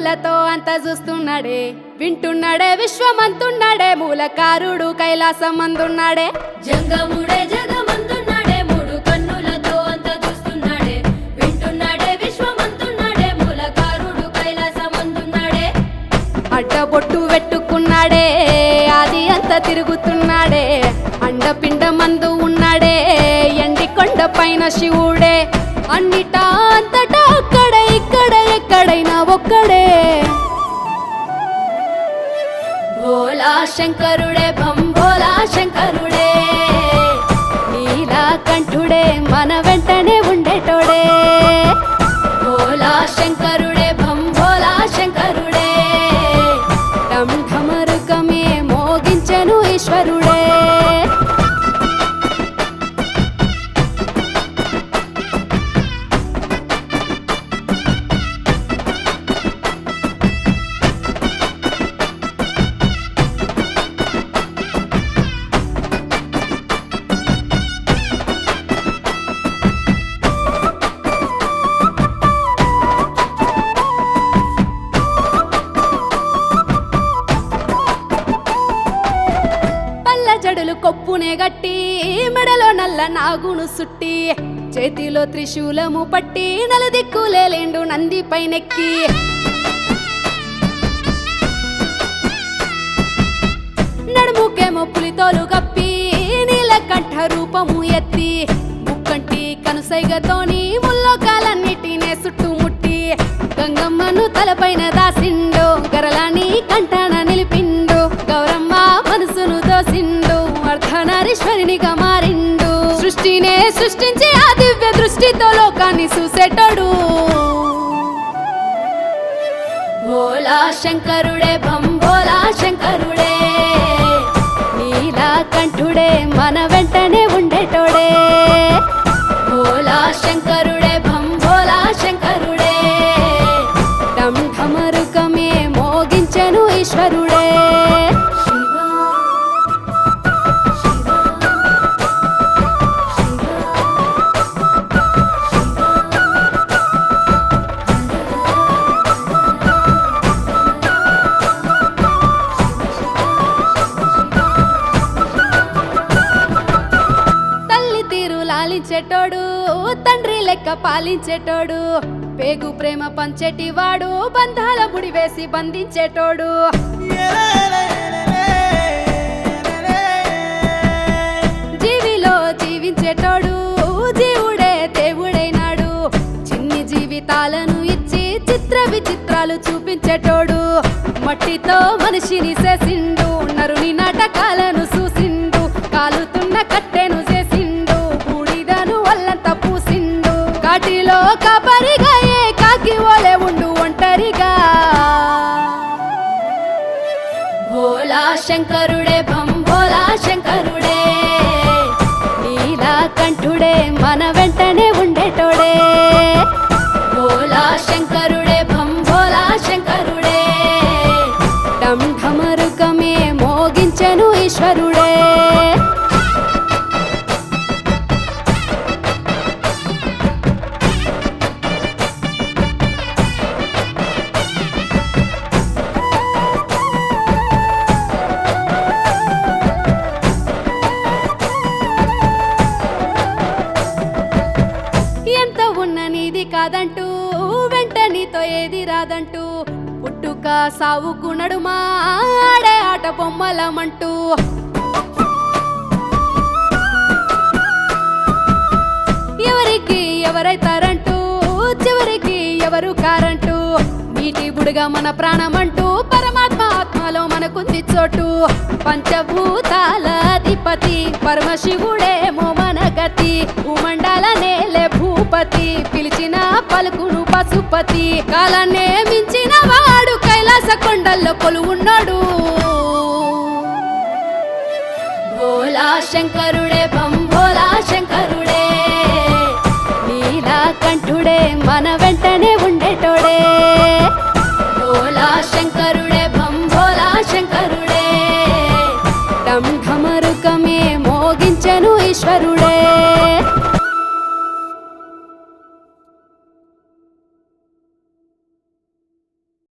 కన్నులతో అంత చూస్తున్నాడే, వింటున్నాడే విశ్వమంతున్నాడే, మూలకారుడు కైలాసమందున్నాడే. జంగముడే జగమంతున్నాడే, మూడు కన్నులతో అంత చూస్తున్నాడే, వింటున్నాడే విశ్వమంతున్నాడే, మూలకారుడు కైలాసమందున్నాడే. అడ్డబొట్టు పెట్టుకున్నాడే, ఆది అంత తిరుగుతున్నాడే, అండపిండ మందు ఉన్నాడే, ఎండి కొండ పైన శివుడే, అన్నిటా అంతటా అక్కడే ఇక్కడ ఎక్కడైనా ఒక్కడే. భోలా శంకరుడే భంభోలా శంకరుడే, నీలకంఠుడే మన వెంటనే ఉండేటోడే. భోలా శంకరుడే భంభోలా శంకరుడే, ఢం ఢమరుకమే మోగించెను ఈశ్వరుడే. జడులు కొప్పునే గట్టి, మెడలో నల్ల నాగును సుట్టి, చేతిలో త్రిశూలము పట్టి, నలుదిక్కులేండు నంది పైనెక్కి. నడుముకేమో పులితోలు కప్పి, నీలకంఠ రూపము ఎత్తి, ముక్కంటి కనుసైగతోని ముల్లోకాలన్నిటినే చుట్టుముట్టి, గంగమ్మను తలపైన దాసిండు, గరలాని కంఠాన నిలిపిండు, గౌరమ్మ మనసును దోసిండు, అర్ధనారీశ్వరునిగా మారిండు. సృష్టినే సృష్టించి ఆ దివ్య దృష్టితో లోకాన్ని చూసేటోడు. భోలా శంకరుడే భంభోలా శంకరుడే, నీలకంఠుడే మన వెంటనే ఉండేటోడే. భోలా శంకరుడే భంభోలా శంకరుడే, ఢం ఢమరుకమే మోగించెను ఈశ్వరుడే. లాలించేటోడు, తండ్రి లెక్క పాలించేటోడు, పేగు ప్రేమ పంచేటివాడు, బంధాల ముడివేసి బంధించేటోడు. జీవిలో జీవించేటోడు, జీవుడే దేవుడైనాడు, చిన్ని జీవితాలను ఇచ్చి చిత్ర విచిత్రాలు చూపించేటోడు. మట్టితో మనిషిని చేసిండు, నరుని నాటకాలను చూసిండు, కాలుతున్న కట్టెను చేసిండు, బూడిదను వల్లంతా పూసిండు, కాటిలో కాపరిగా ఏ కాకి ఓలే ఉండు ఒంటరిగా. భోలా శంకరుడే భంభోలా శంకరుడే, నీలకంఠుడే మన వెంటనే ఉండేటోడే. భోలా శంకరుడే భంభోలా శంకరుడే, ఢం ఢమరుకమే మోగించెను ఈశ్వరుడే. ఎంత ఉన్న నీది కాదంటూ, వెంట నీతో ఏది రాదంటూ, పుట్టుక సావుకు నడుమా ఆడే ఆట బొమ్మలమంటూ. ఎవరికి ఎవరైతారంటూ, చివరికి ఎవరు కారంటూ, నీటి బుడిగా మన ప్రాణమంటూ, పరమాత్మ ఆత్మలో మనకుంది చోటు. పంచభూతాల అధిపతి పరమశివుడేమో మన గతి, భూమండల నేలే భూపతి, పిలిచిన పలుకును పశుపతి, కాలాన్నే మించిన వాడు కైలాస కొండల్లో కొలువున్నాడు. భోలా శంకరుడే భం